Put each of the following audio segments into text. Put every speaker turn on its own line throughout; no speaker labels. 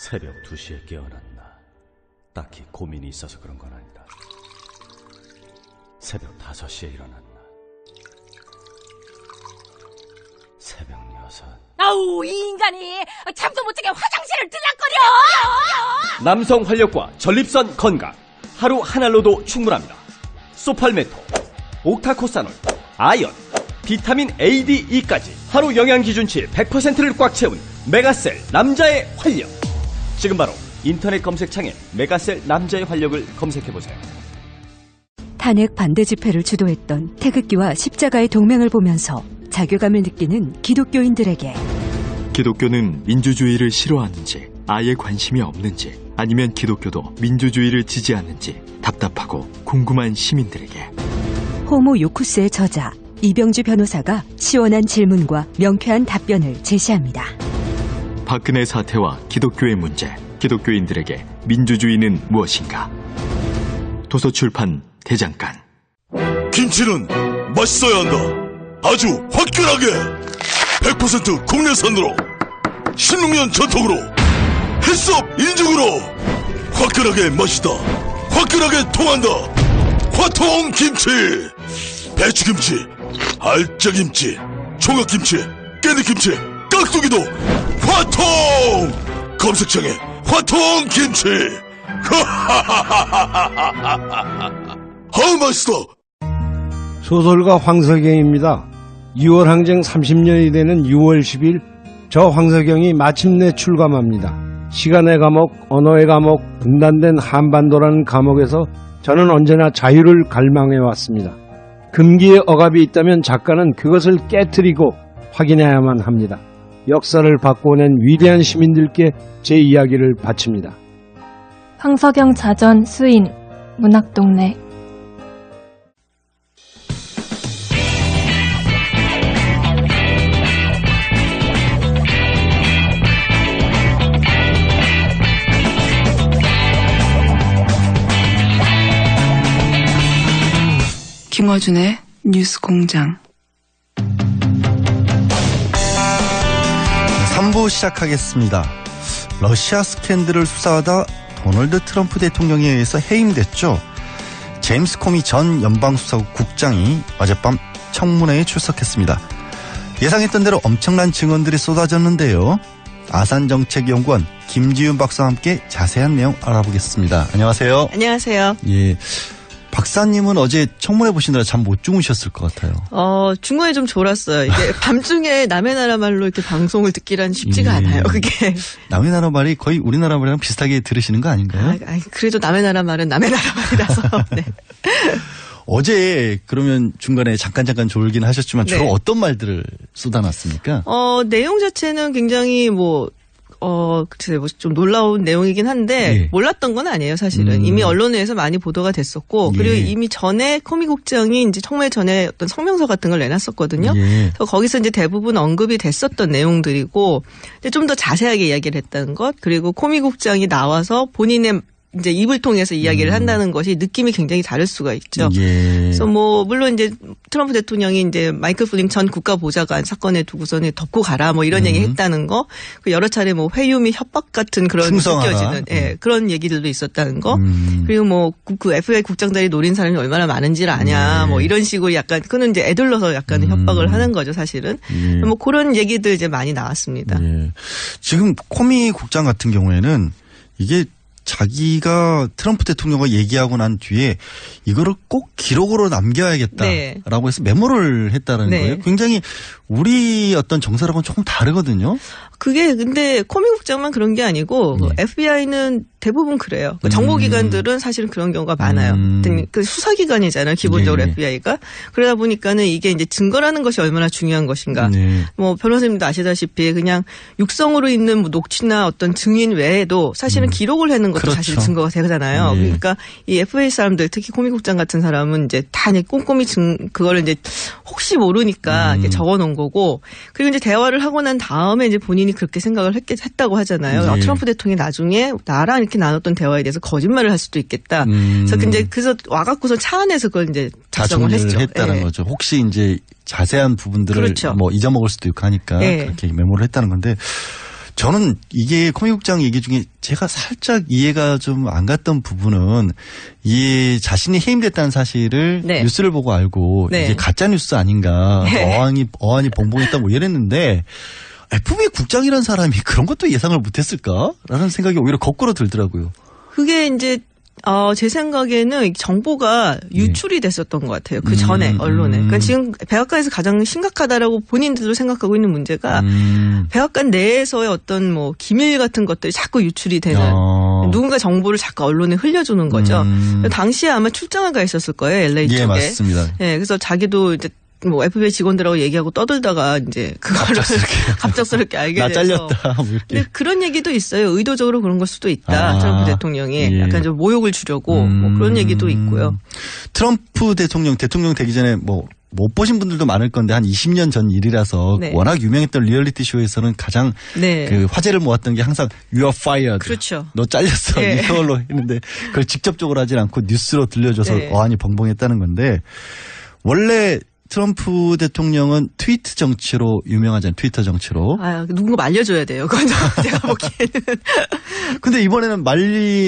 새벽 2시에 깨어났나. 딱히 고민이 있어서 그런 건 아니다. 새벽 5시에 일어났나. 새벽 6.
아우, 이 인간이 잠도 못 자게 화장실을 들락거려.
남성 활력과 전립선 건강, 하루 한 알로도 충분합니다. 소팔메토, 옥타코사놀, 아연, 비타민 A, D, E까지 하루 영양 기준치 100%를 꽉 채운 메가셀 남자의 활력. 지금 바로 인터넷 검색창에 메가셀 남자의 활력을 검색해보세요.
탄핵 반대 집회를 주도했던 태극기와 십자가의 동맹을 보면서 자괴감을 느끼는 기독교인들에게
기독교는 민주주의를 싫어하는지, 아예 관심이 없는지, 아니면 기독교도 민주주의를 지지하는지 답답하고 궁금한 시민들에게
호모 요쿠스의 저자 이병주 변호사가 시원한 질문과 명쾌한 답변을 제시합니다.
박근혜 사태와 기독교의 문제, 기독교인들에게 민주주의는 무엇인가? 도서출판 대장간.
김치는 맛있어야 한다. 아주 화끈하게 100% 국내산으로 16년 전통으로 햇섭 인증으로 화끈하게 맛있다. 화끈하게 통한다. 화통 김치. 배추김치, 알짜김치, 총각김치, 깻잎김치, 깍두기도 화통. 검색창에 화통 김치. 아우 맛있어.
소설가 황석영입니다. 6월 항쟁 30년이 되는 6월 10일 저 황석영이 마침내 출감합니다. 시간의 감옥, 언어의 감옥, 분단된 한반도라는 감옥에서 저는 언제나 자유를 갈망해왔습니다. 금기의 억압이 있다면 작가는 그것을 깨트리고 확인해야만 합니다. 역사를 바꿔낸 위대한 시민들께 제 이야기를 바칩니다.
황석영 자전 수인 문학동네.
김어준의 뉴스공장
3부 시작하겠습니다. 러시아 스캔들을 수사하다 도널드 트럼프 대통령에 의해서 해임됐죠. 제임스 코미 전 연방수사국 국장이 어젯밤 청문회에 출석했습니다. 예상했던 대로 엄청난 증언들이 쏟아졌는데요. 아산정책연구원 김지윤 박사와 함께 자세한 내용 알아보겠습니다. 안녕하세요.
안녕하세요.
예. 박사님은 어제 청문회 보시느라 잠 못 주무셨을 것 같아요.
중간에 좀 졸았어요. 이게 밤중에 남의 나라 말로 이렇게 방송을 듣기란 쉽지가 않아요, 그게.
남의 나라 말이 거의 우리나라 말이랑 비슷하게 들으시는 거 아닌가요?
그래도 남의 나라 말은 남의 나라 말이라서. 네.
어제 그러면 중간에 잠깐 졸긴 하셨지만 주로
네.
어떤 말들을 쏟아놨습니까?
내용 자체는 굉장히 글쎄요, 좀 놀라운 내용이긴 한데,
예.
몰랐던 건 아니에요, 사실은. 이미 언론에서 많이 보도가 됐었고, 그리고
예.
이미 전에 코미 국장이 이제 청문회 전에 어떤 성명서 같은 걸 내놨었거든요.
예.
그래서 거기서 이제 대부분 언급이 됐었던 내용들이고, 좀 더 자세하게 이야기를 했다는 것, 그리고 코미 국장이 나와서 본인의 이제 입을 통해서 이야기를 한다는 것이 느낌이 굉장히 다를 수가 있죠.
예.
그래서 물론 이제 트럼프 대통령이 이제 마이클 플링 전 국가보좌관 사건에 두고서는 덮고 가라 이런 얘기 했다는 거, 그 여러 차례 회유 및 협박 같은 그런
충성하라.
느껴지는 그런 얘기들도 있었다는 거, 그리고 그 FBI 국장들이 노린 사람이 얼마나 많은지를 아냐,
네.
이런 식으로 약간 그는 이제 애들러서 약간 협박을 하는 거죠, 사실은. 그런 얘기들 이제 많이 나왔습니다.
예. 지금 코미 국장 같은 경우에는 이게 자기가 트럼프 대통령과 얘기하고 난 뒤에 이거를 꼭 기록으로 남겨야겠다라고 해서 메모를 했다는
네.
거예요. 굉장히 우리 어떤 정서랑은 조금 다르거든요.
그게 근데 코미 국장만 그런 게 아니고 FBI는 대부분 그래요. 정보기관들은 사실은 그런 경우가 많아요. 그 수사기관이잖아요. 기본적으로
네.
FBI가. 그러다 보니까는 이게 이제 증거라는 것이 얼마나 중요한 것인가.
네.
변호사님도 아시다시피 그냥 육성으로 있는 녹취나 어떤 증인 외에도 사실은 기록을 하는 것도
그렇죠.
사실 증거가 되잖아요.
네.
그러니까 이 FBI 사람들 특히 코미 국장 같은 사람은 이제 다 꼼꼼히 그거를 이제 혹시 모르니까 이렇게 적어 놓은 거고, 그리고 이제 대화를 하고 난 다음에 이제 본인이 그렇게 생각을 했다고 하잖아요.
네.
트럼프 대통령이 나중에 나랑 이렇게 나눴던 대화에 대해서 거짓말을 할 수도 있겠다. 그래서 와갖고서 차 안에서 그걸 이제 작성을 했죠.
했다는 거죠. 혹시 이제 자세한 부분들을
그렇죠.
잊어먹을 수도 있고 하니까
네.
그렇게 메모를 했다는 건데, 저는 이게 코미국장 얘기 중에 제가 살짝 이해가 좀 안 갔던 부분은 이 자신이 해임됐다는 사실을
네.
뉴스를 보고 알고
네.
이게 가짜 뉴스 아닌가
네.
어안이 봉봉했다 뭐 이랬는데 FBI 국장이라는 사람이 그런 것도 예상을 못했을까라는 생각이 오히려 거꾸로 들더라고요.
그게 이제 제 생각에는 정보가 유출이 됐었던 것 같아요. 그 전에 언론에. 그러니까 지금 백악관에서 가장 심각하다라고 본인들도 생각하고 있는 문제가 백악관 내에서의 어떤 뭐 기밀 같은 것들이 자꾸 유출이 되는 누군가 정보를 자꾸 언론에 흘려주는 거죠. 당시에 아마 출장을 가 있었을 거예요. LA 쪽에.
예, 맞습니다.
네, 그래서 자기도 이제 뭐 FBI 직원들하고 얘기하고 떠들다가 이제 그거를 갑작스럽게 알게
나
돼서.
잘렸다. 뭐 이렇게.
근데 그런 얘기도 있어요. 의도적으로 그런 걸 수도 있다. 트럼프 대통령이
예.
약간 좀 모욕을 주려고 뭐 그런 얘기도 있고요.
트럼프 대통령 되기 전에 뭐 못 보신 분들도 많을 건데 한 20년 전 일이라서
네.
워낙 유명했던 리얼리티 쇼에서는 가장
네.
그 화제를 모았던 게 항상 You are fired.
그렇죠.
너 잘렸어.
네.
이걸로 했는데 그걸 직접적으로 하진 않고 뉴스로 들려줘서
네.
어안이 벙벙했다는 건데 원래 트럼프 대통령은 트위터 정치로 유명하잖아요. 트위터 정치로.
누군가 말려줘야 돼요. 그건 제가 보기에는.
근데 이번에는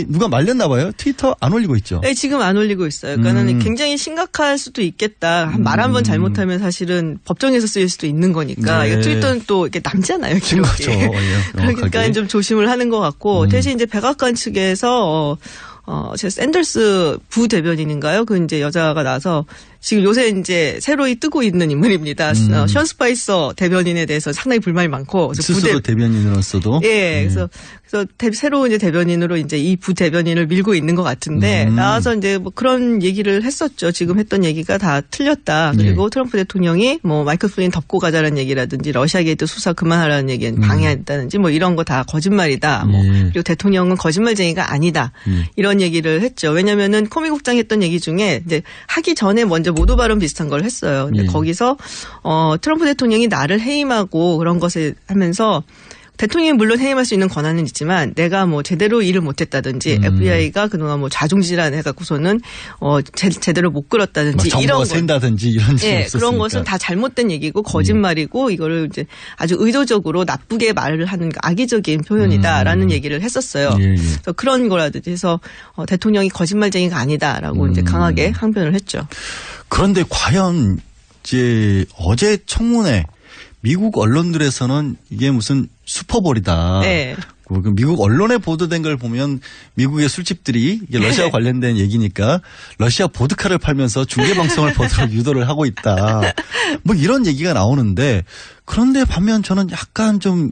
누가 말렸나 봐요. 트위터 안 올리고 있죠.
네, 지금 안 올리고 있어요. 그러니까는 굉장히 심각할 수도 있겠다. 말 한 번 잘못하면 사실은 법정에서 쓰일 수도 있는 거니까.
네.
이게 트위터는 또 이렇게 남잖아요. 기록이.
거죠. 예,
그러니까 좀 조심을 하는 것 같고 대신 이제 백악관 측에서 제 샌더스 부대변인인가요? 그 이제 여자가 나서 지금 요새 이제 새로이 뜨고 있는 인물입니다. 션 스파이서 대변인에 대해서 상당히 불만이 많고.
스스로 대변인으로서도.
예, 그래서 새로 이제 대변인으로 이제 이 부대변인을 밀고 있는 것 같은데 나와서 이제 뭐 그런 얘기를 했었죠. 지금 했던 얘기가 다 틀렸다. 그리고 트럼프 대통령이 뭐 마이클 플린 덮고 가자라는 얘기라든지 러시아 게이트 수사 그만하라는 얘기는 방해한다든지 뭐 이런 거 다 거짓말이다. 뭐 그리고 대통령은 거짓말쟁이가 아니다. 이런 얘기를 했죠. 왜냐면은 코미국장이 했던 얘기 중에 이제 하기 전에 먼저 모두 발언 비슷한 걸 했어요. 근데 거기서 트럼프 대통령이 나를 해임하고 그런 것을 하면서 대통령이 물론 해임할 수 있는 권한은 있지만 내가 뭐 제대로 일을 못했다든지 FBI가 그동안 뭐 좌중질환 해갖고서는 제대로 못 끌었다든지
정보가 샌다든지 이런 일이 없었으니까.
그런 것은 다 잘못된 얘기고 거짓말이고 이거를 이제 아주 의도적으로 나쁘게 말을 하는 악의적인 표현이다라는 얘기를 했었어요. 그래서 그런 거라든지 해서 대통령이 거짓말쟁이가 아니다라고 이제 강하게 항변을 했죠.
그런데 과연 이제 어제 청문회 미국 언론들에서는 이게 무슨 슈퍼볼이다.
네.
미국 언론에 보도된 걸 보면 미국의 술집들이 이게 러시아 관련된 얘기니까 러시아 보드카를 팔면서 중계방송을 보도록 유도를 하고 있다. 뭐 이런 얘기가 나오는데 그런데 반면 저는 약간 좀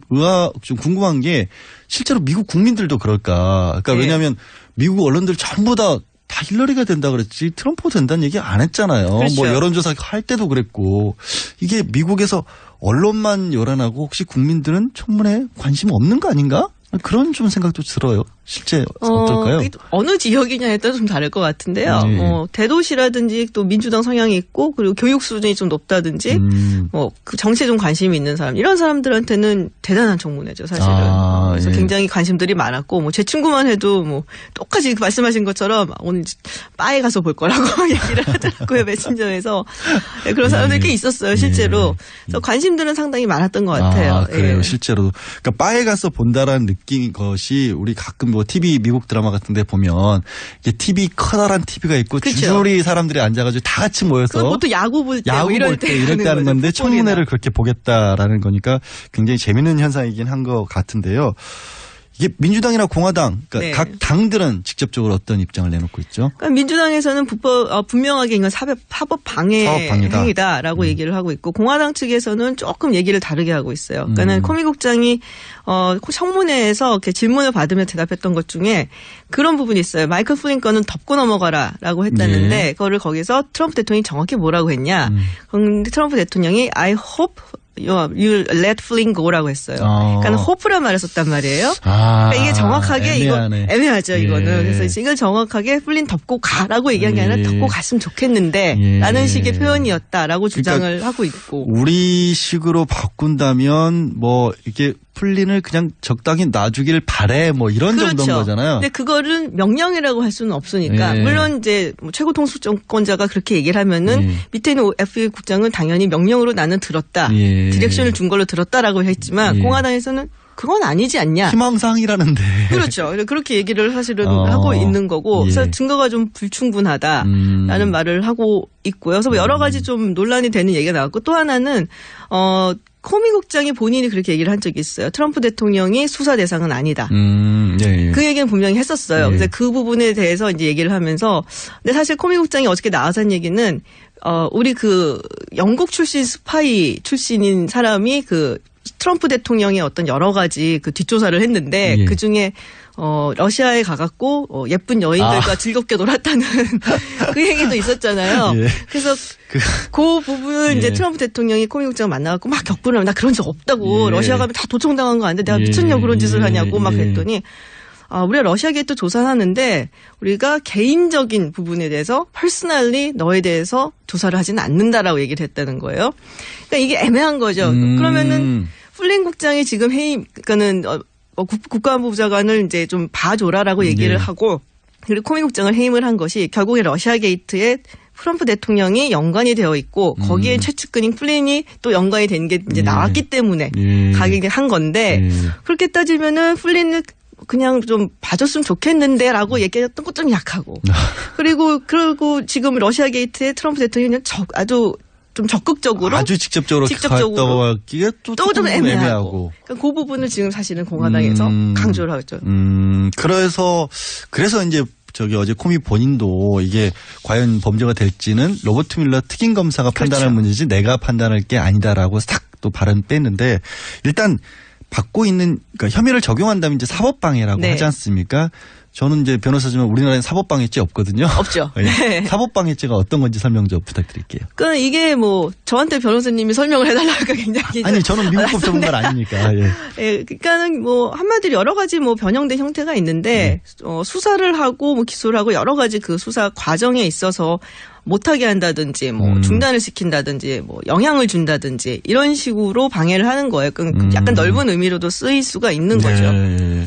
궁금한 게 실제로 미국 국민들도 그럴까. 그러니까 왜냐하면 미국 언론들 전부 다 힐러리가 된다 그랬지 트럼프 된다는 얘기 안 했잖아요.
그렇죠.
뭐 여론조사 할 때도 그랬고 이게 미국에서 언론만 요란하고 혹시 국민들은 청문회에 관심 없는 거 아닌가? 그런 좀 생각도 들어요. 실제 어떨까요?
어느 지역이냐에 따라 좀 다를 것 같은데요. 대도시라든지 또 민주당 성향이 있고 그리고 교육 수준이 좀 높다든지 그 정치에 좀 관심이 있는 사람 이런 사람들한테는 대단한 청문회죠 사실은. 그래서 굉장히 관심들이 많았고 뭐 제 친구만 해도 뭐 똑같이 말씀하신 것처럼 오늘 바에 가서 볼 거라고 얘기를 하더라고요. 메신저에서. 그런 사람들이 꽤 있었어요 실제로. 그래서 관심들은 상당히 많았던 것 같아요.
그래요 실제로. 그러니까 바에 가서 본다라는 느낌인 것이 우리 가끔 뭐 TV 미국 드라마 같은 데 보면 이게 TV 커다란 TV가 있고
그쵸.
줄줄이 사람들이 앉아가지고 다 같이 모여서
보통 야구 볼 때
이럴 때 하는 건데 청문회를 그렇게 보겠다라는 거니까 굉장히 재밌는 현상이긴 한 것 같은데요. 이게 민주당이나 공화당 그러니까 각 당들은 직접적으로 어떤 입장을 내놓고 있죠?
그러니까 민주당에서는 분명하게 이건 사법 방해 행위다라고 얘기를 하고 있고 공화당 측에서는 조금 얘기를 다르게 하고 있어요. 그러니까는 코미 국장이 청문회에서 이렇게 질문을 받으며 대답했던 것 중에 그런 부분이 있어요. 마이클 플린 거는 덮고 넘어가라라고 했다는데 그거를 거기서 트럼프 대통령이 정확히 뭐라고 했냐? 트럼프 대통령이 I hope you let Flynn go라고 했어요. 그러니까 hope란 말을 썼단 말이에요. 그러니까 이게 정확하게 애매하죠 이거는. 그래서 이걸 정확하게 플린 덮고 가라고 얘기한 게 아니라 덮고 갔으면 좋겠는데 라는 식의 표현이었다라고 주장을 하고 있고.
우리식으로 바꾼다면 뭐 이게 플린을 그냥 적당히 놔주길 바래 뭐 이런 정도인 거잖아요.
근데 그거를 명령이라고 할 수는 없으니까 물론 이제 뭐 최고 통수권자가 그렇게 얘기를 하면은 밑에 있는 FBI 국장은 당연히 명령으로 나는 들었다. 디렉션을 준 걸로 들었다라고 했지만 공화당에서는 그건 아니지 않냐.
희망사항이라는데.
그렇죠. 그렇게 얘기를 사실은 하고 있는 거고 그래서 증거가 좀 불충분하다라는 말을 하고 있고요. 그래서 뭐 여러 가지 좀 논란이 되는 얘기가 나왔고 또 하나는 코미 국장이 본인이 그렇게 얘기를 한 적이 있어요. 트럼프 대통령이 수사 대상은 아니다.
예.
그 얘기는 분명히 했었어요. 그래서 그 부분에 대해서 이제 얘기를 하면서 근데 사실 코미 국장이 어저께 나와서 한 얘기는 우리 그 영국 출신 스파이 출신인 사람이 그 트럼프 대통령의 어떤 여러 가지 그 뒷조사를 했는데 그 중에 러시아에 가갖고 예쁜 여인들과 즐겁게 놀았다는 그 얘기도 있었잖아요.
예.
그래서 그 부분을 이제 트럼프 대통령이 코미 국장을 만나갖고 막 격분을 하면 나 그런 적 없다고 러시아 가면 다 도청당한 거 아닌데 내가 미쳤냐고 그런 짓을 하냐고 막 그랬더니 우리가 러시아 게이트 조사하는데 우리가 개인적인 부분에 대해서 퍼스널리 너에 대해서 조사를 하지는 않는다라고 얘기를 했다는 거예요. 그러니까 이게 애매한 거죠. 그러면은 플린 국장이 지금 그러니까는 국가안보 부장관을 이제 좀 봐줘라라고 얘기를 하고 그리고 코미 국장을 해임을 한 것이 결국에 러시아 게이트에 트럼프 대통령이 연관이 되어 있고 거기에 최측근인 플린이 또 연관이 된 게 이제 나왔기 때문에 가게 한 건데 그렇게 따지면은 플린을 그냥 좀 봐줬으면 좋겠는데라고 얘기했던 것 좀 약하고 그리고 지금 러시아 게이트에 트럼프 대통령이 아주 좀 적극적으로
아주 직접적으로 갔다 하기가 또 좀 애매하고
그러니까 그 부분을 지금 사실은 공화당에서 강조를 하죠.
그래서 이제 어제 코미 본인도 이게 과연 범죄가 될지는 로버트 뮬러 특임 검사가 판단할 문제지 내가 판단할 게 아니다라고 싹 또 발언 뺐는데 일단 받고 있는 그러니까 혐의를 적용한다면 이제 사법방해라고 하지 않습니까? 저는 이제 변호사지만 우리나라엔 사법방해죄 없거든요.
없죠.
네. 사법방해죄가 어떤 건지 설명 좀 부탁드릴게요.
그러니까 이게 뭐 저한테 변호사님이 설명을 해달라니까 굉장히
아니 저는 미국법 전문가 아니니까.
예, 그러니까는 뭐 한마디로 여러 가지 뭐 변형된 형태가 있는데 수사를 하고 뭐 기소를 하고 여러 가지 그 수사 과정에 있어서 못하게 한다든지 뭐 중단을 시킨다든지 뭐 영향을 준다든지 이런 식으로 방해를 하는 거예요. 약간 넓은 의미로도 쓰일 수가 있는 거죠.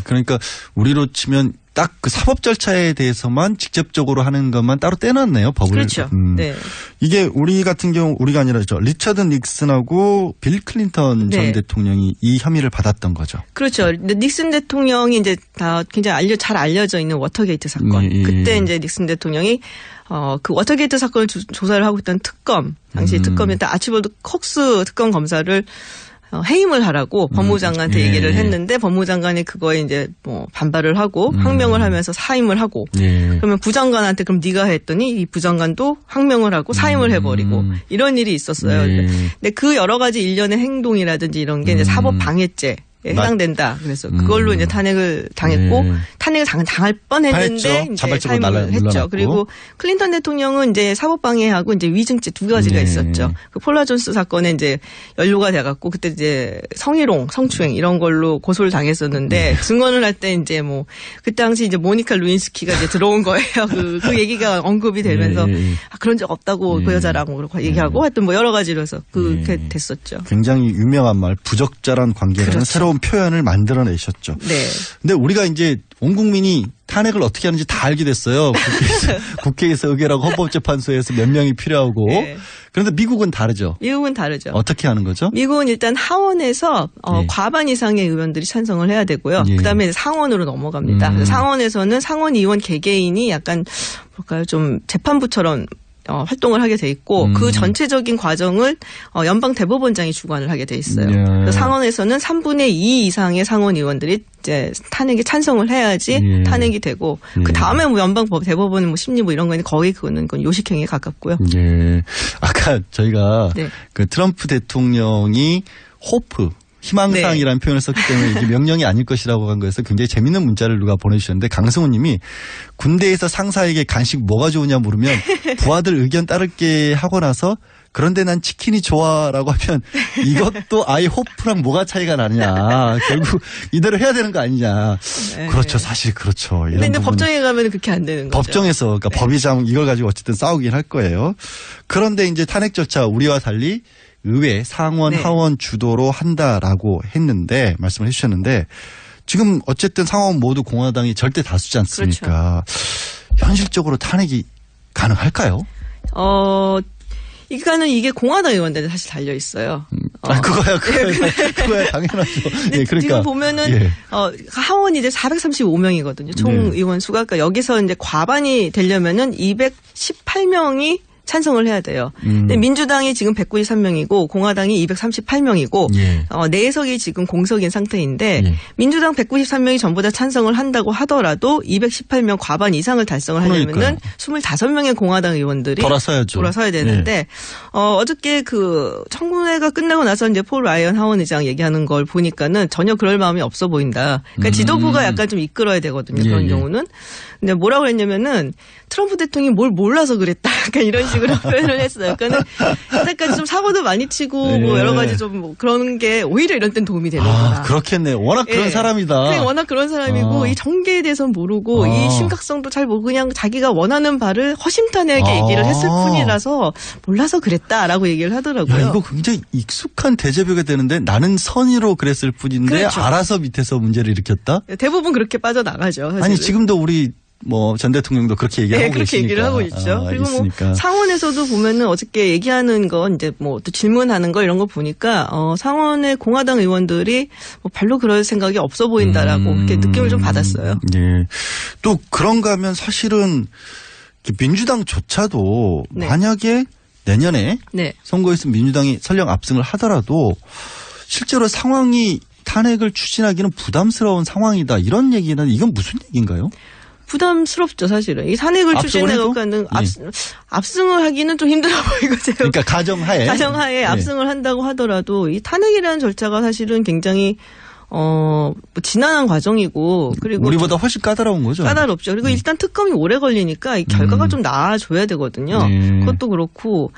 그러니까 우리로 치면 딱 그 사법 절차에 대해서만 직접적으로 하는 것만 따로 떼놨네요. 법을.
그렇죠. 네.
이게 우리 같은 경우 우리가 아니라 리처드 닉슨하고 빌 클린턴 전 대통령이 이 혐의를 받았던 거죠.
그렇죠. 닉슨 대통령이 이제 다 굉장히 잘 알려져 있는 워터게이트 사건. 그때 이제 닉슨 대통령이 그 워터게이트 사건을 조사를 하고 있던 특검, 당시 특검이었던 아치볼드 콕스 특검 검사를 해임을 하라고 법무장관한테 얘기를 했는데 법무장관이 그거에 이제 뭐 반발을 하고 항명을 하면서 사임을 하고 그러면 부장관한테 그럼 네가 했더니 이 부장관도 항명을 하고 사임을 해버리고 이런 일이 있었어요. 근데 그 여러 가지 일련의 행동이라든지 이런 게 이제 사법 방해죄 해당된다. 그래서 그걸로 이제 탄핵을 당했고 탄핵을 당할 뻔했는데 이제 사임을 했죠. 그리고 클린턴 대통령은 이제 사법방해하고 이제 위증죄 두 가지가 있었죠. 그 폴라 존스 사건에 이제 연루가 돼갖고 그때 이제 성희롱, 성추행 이런 걸로 고소를 당했었는데 증언을 할 때 이제 뭐 그때 당시 이제 모니카 루인스키가 이제 들어온 거예요. 그 얘기가 언급이 되면서 그런 적 없다고 그 여자라고 얘기하고 하여튼 뭐 여러 가지로 해서 그렇게 됐었죠.
굉장히 유명한 말 부적절한 관계라는 새로운 표현을 만들어내셨죠.
네.
근데 우리가 이제 온 국민이 탄핵을 어떻게 하는지 다 알게 됐어요. 국회에서 의결하고 헌법재판소에서 몇 명이 필요하고. 그런데 미국은 다르죠.
미국은 다르죠.
어떻게 하는 거죠?
미국은 일단 하원에서 과반 이상의 의원들이 찬성을 해야 되고요. 그다음에 상원으로 넘어갑니다. 그래서 상원에서는 상원의원 개개인이 약간 뭘까요? 좀 재판부처럼 활동을 하게 돼 있고 그 전체적인 과정을 연방 대법원장이 주관을 하게 돼 있어요. 그래서 상원에서는 3분의 2 이상의 상원 의원들이 이제 탄핵에 찬성을 해야지 탄핵이 되고 그 다음에 뭐 연방 대법원 뭐 심리 뭐 이런 거는 거의 그건 요식행위에 가깝고요.
아까 저희가 그 트럼프 대통령이 희망사항이라는 표현을 썼기 때문에 이게 명령이 아닐 것이라고 한 거에서 굉장히 재밌는 문자를 누가 보내주셨는데 강승우 님이 군대에서 상사에게 간식 뭐가 좋으냐 물으면 부하들 의견 따르게 하고 나서 그런데 난 치킨이 좋아라고 하면 이것도 아예 호프랑 뭐가 차이가 나냐. 결국 이대로 해야 되는 거 아니냐. 그렇죠. 사실 그렇죠.
근데 법정에 가면 그렇게 안 되는 거죠.
법정에서 그러니까 법의장 이걸 가지고 어쨌든 싸우긴 할 거예요. 그런데 이제 탄핵 절차 우리와 달리 의회, 상원, 하원 주도로 한다라고 했는데 말씀을 해 주셨는데 지금 어쨌든 상원 모두 공화당이 절대 다수지 않습니까? 현실적으로 탄핵이 가능할까요?
그러니까는 이게 공화당 의원들에 사실 달려 있어요.
그거야 당연하죠. 예, 그러니까
지금 보면은 하원이 이제 435명이거든요. 총 의원 수가. 그러니까 여기서 이제 과반이 되려면은 218명이 찬성을 해야 돼요. 근데 민주당이 지금 193명이고 공화당이 238명이고 내석이 지금 공석인 상태인데 민주당 193명이 전부 다 찬성을 한다고 하더라도 218명 과반 이상을 달성을 하려면은 25명의 공화당 의원들이 돌아서야 되는데 어저께 그 청문회가 끝나고 나서 이제 폴 라이언 하원 의장 얘기하는 걸 보니까는 전혀 그럴 마음이 없어 보인다. 그러니까 지도부가 약간 좀 이끌어야 되거든요. 그런 경우는. 근데 뭐라고 했냐면은 트럼프 대통령이 뭘 몰라서 그랬다. 약간 이런 식으로 표현을 했어요. 그러니까는 이때까지 좀 사고도 많이 치고 뭐 여러 가지 좀 뭐 그런 게 오히려 이런 땐 도움이 되는 거다.
그렇겠네. 워낙 그런 사람이다.
워낙 그런 사람이고 이 정계에 대해서는 모르고 이 심각성도 잘 모르고 그냥 자기가 원하는 바를 허심탄회하게 얘기를 했을 뿐이라서 몰라서 그랬다라고 얘기를 하더라고요.
야, 이거 굉장히 익숙한 대제비가 되는데 나는 선의로 그랬을 뿐인데 알아서 밑에서 문제를 일으켰다?
대부분 그렇게 빠져나가죠. 사실은.
아니 지금도 우리 전 대통령도 그렇게 얘기하고
그렇게
계시니까.
얘기를 하고 있죠. 그리고 뭐 상원에서도 보면은 어저께 얘기하는 거 이제 뭐 또 질문하는 거 이런 거 보니까 상원의 공화당 의원들이 뭐 별로 그럴 생각이 없어 보인다라고 이렇게 느낌을 좀 받았어요.
예. 또 그런가 하면 사실은 민주당조차도 만약에 내년에 선거에서 민주당이 설령 압승을 하더라도 실제로 상황이 탄핵을 추진하기는 부담스러운 상황이다. 이런 얘기는 이건 무슨 얘기인가요?
부담스럽죠, 사실은. 이 탄핵을 추진해가지고는 압승을 하기는 좀 힘들어 보이거든요.
그러니까 가정하에
압승을 한다고 하더라도 이 탄핵이라는 절차가 사실은 굉장히 뭐 지난한 과정이고 그리고
우리보다 훨씬 까다로운 거죠.
까다롭죠. 그리고 일단 특검이 오래 걸리니까 이 결과가 좀 나아져야 되거든요. 그것도 그렇고.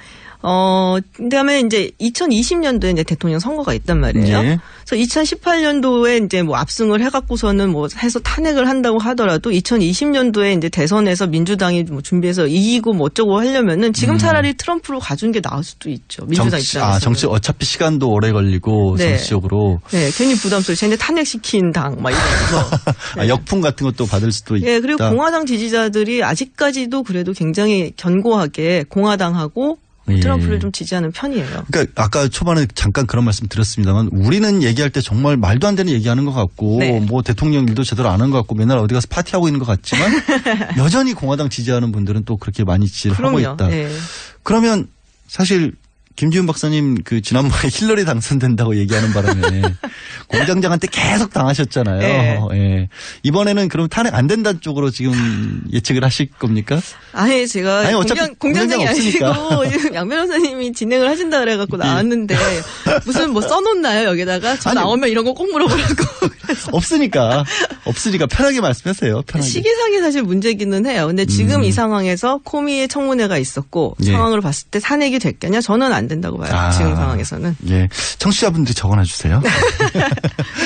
그다음에 이제 2020년도에 이제 대통령 선거가 있단 말이에요. 그래서 2018년도에 이제 뭐 압승을 해갖고서는 뭐 해서 탄핵을 한다고 하더라도 2020년도에 이제 대선에서 민주당이 뭐 준비해서 이기고 뭐 어쩌고 하려면은 지금 차라리 트럼프로 가준 게 나을 수도 있죠. 민주당 입장에서.
정치 어차피 시간도 오래 걸리고 정치적으로.
네, 괜히 부담스러워. 쟤네 탄핵시킨 당 막 이러면서.
역풍 같은 것도 받을 수도 있다.
네, 그리고 공화당 지지자들이 아직까지도 그래도 굉장히 견고하게 공화당하고 트럼프를 좀 지지하는 편이에요.
그러니까 아까 초반에 잠깐 그런 말씀 드렸습니다만 우리는 얘기할 때 정말 말도 안 되는 얘기하는 것 같고 뭐 대통령 일도 제대로 안 한 것 같고 맨날 어디 가서 파티하고 있는 것 같지만 여전히 공화당 지지하는 분들은 또 그렇게 많이 지지를 하고 있다. 그러면 사실 김지훈 박사님 지난번에 힐러리 당선된다고 얘기하는 바람에 공장장한테 계속 당하셨잖아요. 이번에는 그럼 탄핵 안 된다는 쪽으로 지금 예측을 하실 겁니까?
아니 제가 공장장이 아니고 양 변호사님이 진행을 하신다 그래갖고 나왔는데 무슨 뭐 써놓나요 여기다가 저 나오면 이런 거 꼭 물어보라고. 없으니까
편하게 말씀하세요. 편하게.
시기상이 사실 문제기는 해요. 근데 지금 이 상황에서 코미의 청문회가 있었고 상황으로 봤을 때 탄핵이 됐겠냐? 저는 안 된다고 봐요. 지금 상황에서는.
예, 청취자분들이 적어놔 주세요.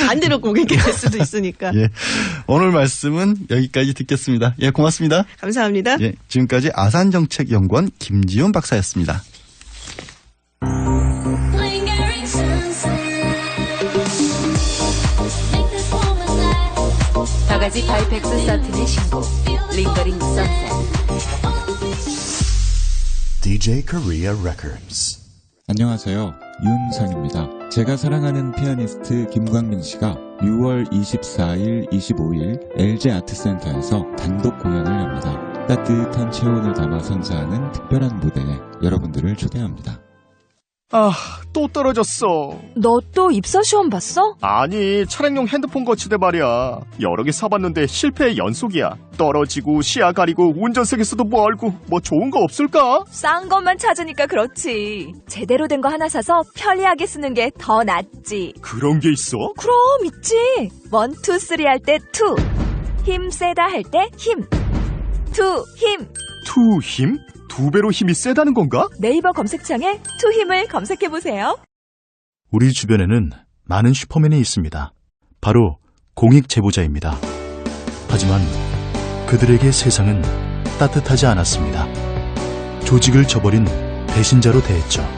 반대로 고객이 될 수도 있으니까.
예, 오늘 말씀은 여기까지 듣겠습니다. 예, 고맙습니다.
감사합니다.
예, 지금까지 아산정책연구원 김지훈 박사였습니다.
바가지 바이펙스 사틴의 신곡 링거링 선셋.
DJ Korea Records.
안녕하세요. 윤상입니다. 제가 사랑하는 피아니스트 김광민 씨가 6월 24일, 25일 LG 아트센터에서 단독 공연을 엽니다. 따뜻한 체온을 담아 선사하는 특별한 무대에 여러분들을 초대합니다.
또 떨어졌어.
너 또 입사 시험 봤어?
아니, 차량용 핸드폰 거치대 말이야. 여러 개 사봤는데 실패의 연속이야. 떨어지고 시야 가리고 운전석에서도 멀고 뭐 좋은 거 없을까?
싼 것만 찾으니까 그렇지. 제대로 된 거 하나 사서 편리하게 쓰는 게 더 낫지.
그런 게 있어?
그럼 있지. 1, 2, 3 할 때 2. 힘 세다 할 때 힘. 2 힘.
2 힘? 2배로 힘이 세다는 건가?
네이버 검색창에 2 힘을 검색해보세요.
우리 주변에는 많은 슈퍼맨이 있습니다. 바로 공익 제보자입니다. 하지만 그들에게 세상은 따뜻하지 않았습니다. 조직을 저버린 배신자로 대했죠.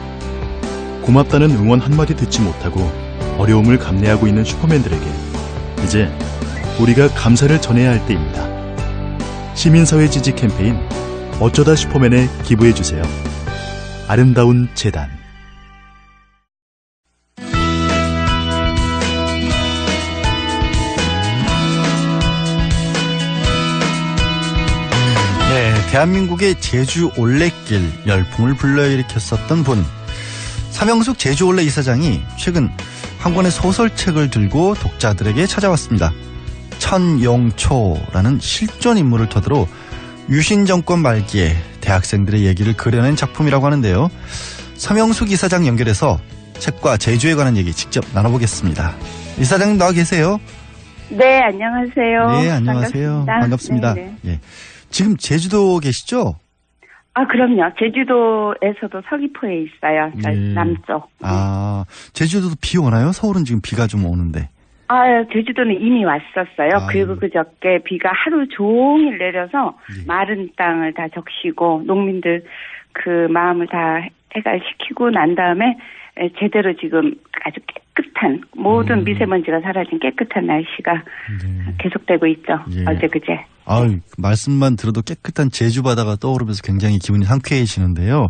고맙다는 응원 한마디 듣지 못하고 어려움을 감내하고 있는 슈퍼맨들에게 이제 우리가 감사를 전해야 할 때입니다. 시민사회 지지 캠페인 어쩌다 슈퍼맨에 기부해주세요. 아름다운 재단.
네, 대한민국의 제주 올레길 열풍을 불러일으켰었던 분, 서명숙 제주 올레 이사장이 최근 한 권의 소설책을 들고 독자들에게 찾아왔습니다. 천용초라는 실존 인물을 토대로 유신 정권 말기에 대학생들의 얘기를 그려낸 작품이라고 하는데요. 서명숙 이사장 연결해서 책과 제주에 관한 얘기 직접 나눠보겠습니다. 이사장님 나와 계세요?
네, 안녕하세요.
네, 안녕하세요. 반갑습니다. 예. 지금 제주도 계시죠?
아, 그럼요. 제주도에서도 서귀포에 있어요. 남쪽.
아, 제주도도 비 오나요? 서울은 지금 비가 좀 오는데.
아, 제주도는 이미 왔었어요. 그리고 그저께 비가 하루 종일 내려서 마른 땅을 다 적시고 농민들 그 마음을 다 해갈시키고 난 다음에 제대로 지금 아주 깨끗한 모든 미세먼지가 사라진 깨끗한 날씨가 계속되고 있죠. 어제 그제.
말씀만 들어도 깨끗한 제주 바다가 떠오르면서 굉장히 기분이 상쾌해지는데요.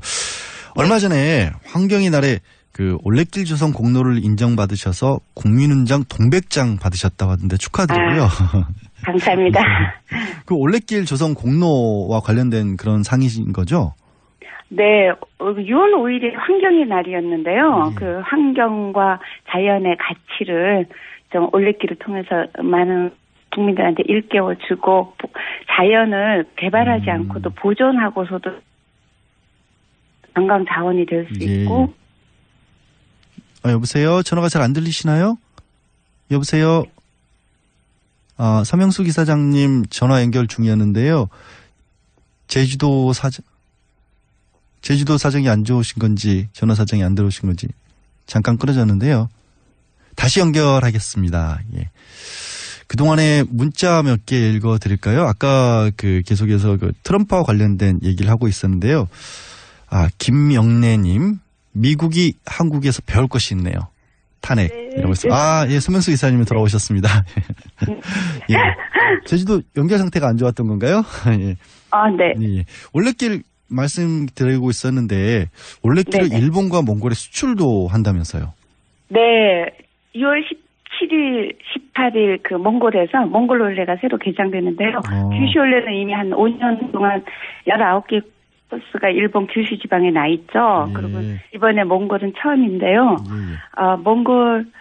얼마 전에 환경의 날에 그 올레길 조성 공로를 인정받으셔서 국민훈장 동백장 받으셨다고 하던데 축하드리고요.
감사합니다.
그 올레길 조성 공로와 관련된 그런 상이신 거죠?
네, 6월 5일이 환경의 날이었는데요. 그 환경과 자연의 가치를 좀 올레길을 통해서 많은 국민들한테 일깨워주고 자연을 개발하지 않고도 보존하고서도 관광 자원이 될 수 있고.
여보세요? 전화가 잘 안 들리시나요? 여보세요? 서명숙 이사장님 전화 연결 중이었는데요. 제주도 사정이 안 좋으신 건지 전화 사정이 안 들어오신 건지 잠깐 끊어졌는데요. 다시 연결하겠습니다. 예. 그동안에 문자 몇 개 읽어드릴까요? 아까 그 계속해서 그 트럼프와 관련된 얘기를 하고 있었는데요. 김영래님, 미국이 한국에서 배울 것이 있네요. 탄핵이라고 했습니다. 예, 서명숙 이사님이 돌아오셨습니다. 예. 제주도 연결 상태가 안 좋았던 건가요? 예.
네.
예. 올레길 말씀드리고 있었는데 올레길을 일본과 몽골에 수출도 한다면서요?
네. 6월 17일, 18일 그 몽골에서 몽골 올레가 새로 개장되는데요. 규슈 올레는 이미 한 5년 동안 19개 코스가 일본 규슈 지방에 나 있죠. 그리고 이번에 몽골은 처음인데요. 몽골은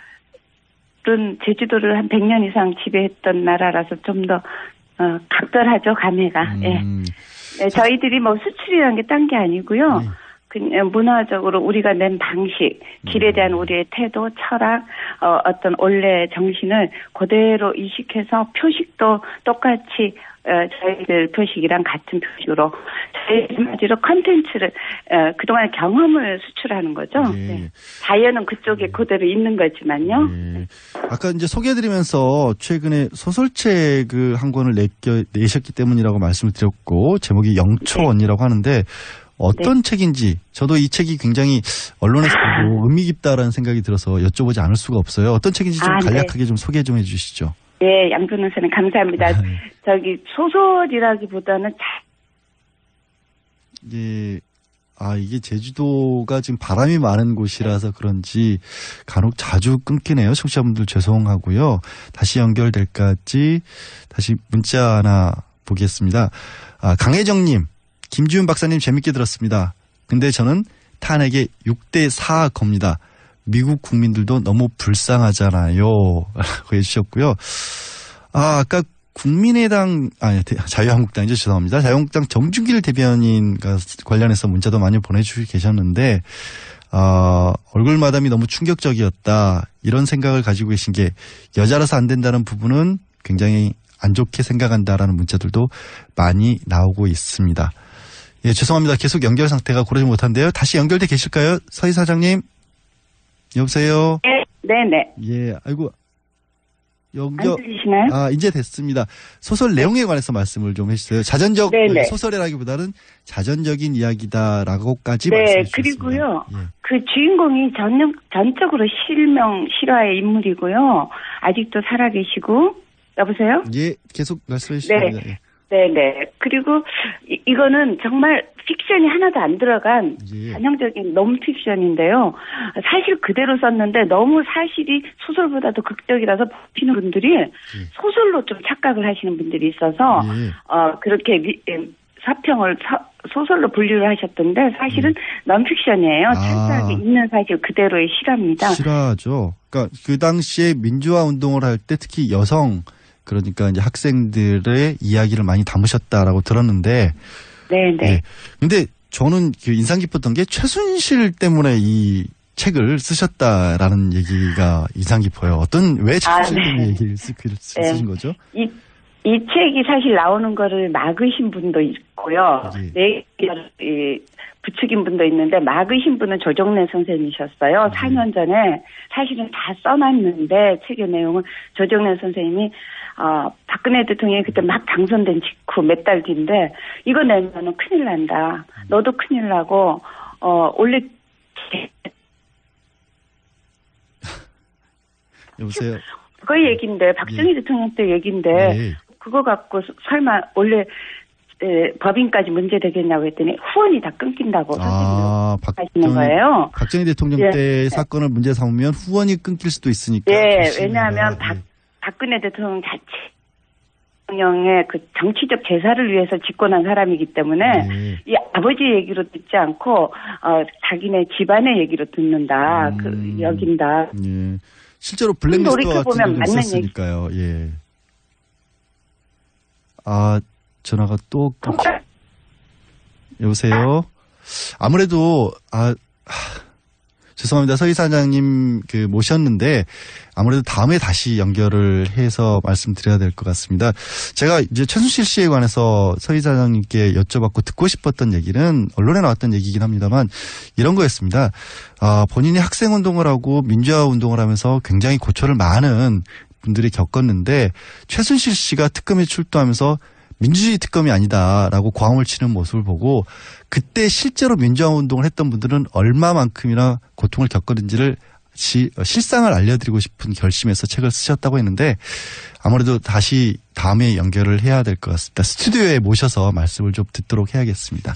제주도를 한 100년 이상 지배했던 나라라서 좀 더 각별하죠, 감회가. 예. 네, 저희들이 뭐 수출이라는 게 딴 게 아니고요. 그냥 문화적으로 우리가 낸 방식, 길에 대한 우리의 태도, 철학, 어떤 원래 정신을 그대로 이식해서 표식도 똑같이 저희들 표식이랑 같은 표식으로 저희 한마디로 컨텐츠를 그동안 경험을 수출하는 거죠. 네. 자연은 그쪽에 그대로 있는 거지만요.
아까 이제 소개해드리면서 최근에 소설책 한 권을 내셨기 때문이라고 말씀을 드렸고 제목이 영초원이라고 하는데 어떤 책인지 저도 이 책이 굉장히 언론에서 보고 의미 깊다라는 생각이 들어서 여쭤보지 않을 수가 없어요. 어떤 책인지 좀 간략하게 좀 소개 좀 해주시죠.
네, 양 변호사님 감사합니다. 저기 소설이라기보다는
이게 제주도가 지금 바람이 많은 곳이라서 그런지 간혹 자주 끊기네요. 청취자분들 죄송하고요. 다시 연결될까지 다시 문자 하나 보겠습니다. 강혜정님, 김지훈 박사님 재밌게 들었습니다. 근데 저는 탄핵의 6대4 겁니다. 미국 국민들도 너무 불쌍하잖아요. 라고 해주셨고요. 아까 국민의당, 자유한국당이죠. 죄송합니다. 자유한국당 정준길 대변인과 관련해서 문자도 많이 보내주시고 계셨는데, 얼굴 마담이 너무 충격적이었다. 이런 생각을 가지고 계신 게 여자라서 안 된다는 부분은 굉장히 안 좋게 생각한다라는 문자들도 많이 나오고 있습니다. 예, 죄송합니다. 계속 연결 상태가 고르지 못한데요. 다시 연결돼 계실까요? 서 이사장님? 여보세요?
네네.
예, 아이고.
안 들리시나요?
이제 됐습니다. 소설 내용에 관해서 말씀을 좀 해주세요. 자전적 소설이라기보다는 자전적인 이야기다라고까지 말씀해 주셨습니다.
그리고요. 그 주인공이 전적으로 실화의 인물이고요. 아직도 살아계시고 여보세요?
예, 계속 말씀해 주시면 됩니다.
네네. 그리고 이거는 정말 픽션이 하나도 안 들어간 전형적인 넌픽션인데요. 사실 그대로 썼는데 너무 사실이 소설보다도 극적이라서 보시는 분들이 소설로 좀 착각을 하시는 분들이 있어서 그렇게 사평을 소설로 분류를 하셨던데 사실은 넌픽션이에요. 철저하게 있는 사실 그대로의 실화입니다.
실화죠. 그러니까 그 당시에 민주화 운동을 할 때 특히 여성 그러니까 이제 학생들의 이야기를 많이 담으셨다라고 들었는데
네네.
네. 근데 저는 그 인상 깊었던 게 최순실 때문에 이 책을 쓰셨다라는 얘기가 인상 깊어요. 왜 최순실 때문에 얘기를 쓰신 거죠?
이 책이 사실 나오는 거를 막으신 분도 있고요. 부추긴 분도 있는데 막으신 분은 조정래 선생님이셨어요. 4년 전에 사실은 다 써놨는데 책의 내용은 조정래 선생님이 박근혜 대통령이 그때 막 당선된 직후 몇 달 뒤인데 이거 내면은 큰일 난다. 너도 큰일 나고 원래
여보세요.
그거 얘기인데 박정희 대통령 때 얘기인데 그거 갖고 설마 원래 법인까지 문제 되겠냐고 했더니 후원이 다 끊긴다고 하시는 거예요.
박정희 대통령 때 사건을 문제 삼으면 후원이 끊길 수도 있으니까.
네, 왜냐하면 박근혜 대통령 대통령의 그 정치적 제사를 위해서 집권한 사람이기 때문에 이 아버지 얘기로 듣지 않고 자기네 집안의 얘기로 듣는다, 여긴다.
실제로 블랙리스트와 같은 게 있었으니까요. 예. 전화가 또 여보세요. 아무래도 죄송합니다. 서 이사장님 모셨는데 아무래도 다음에 다시 연결을 해서 말씀드려야 될 것 같습니다. 제가 이제 최순실 씨에 관해서 서 이사장님께 여쭤봤고 듣고 싶었던 얘기는 언론에 나왔던 얘기이긴 합니다만 이런 거였습니다. 본인이 학생운동을 하고 민주화 운동을 하면서 굉장히 고초를 많은 분들이 겪었는데 최순실 씨가 특검에 출두하면서 민주주의 특검이 아니다라고 고함을 치는 모습을 보고 그때 실제로 민주화 운동을 했던 분들은 얼마만큼이나 고통을 겪었는지를 실상을 알려드리고 싶은 결심에서 책을 쓰셨다고 했는데 아무래도 다시 다음에 연결을 해야 될 것 같습니다. 스튜디오에 모셔서 말씀을 좀 듣도록 해야겠습니다.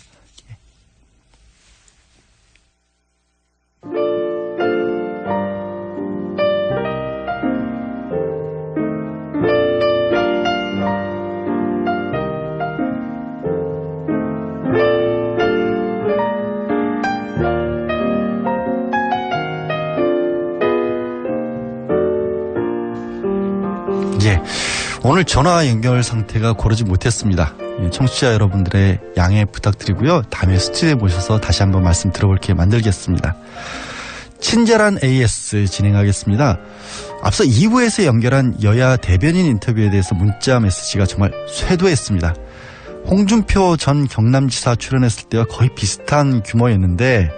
오늘 전화 연결 상태가 고르지 못했습니다. 청취자 여러분들의 양해 부탁드리고요. 다음에 스튜디오에 모셔서 다시 한번 말씀 들어볼게 만들겠습니다. 친절한 AS 진행하겠습니다. 앞서 2부에서 연결한 여야 대변인 인터뷰에 대해서 문자 메시지가 정말 쇄도했습니다. 홍준표 전 경남지사 출연했을 때와 거의 비슷한 규모였는데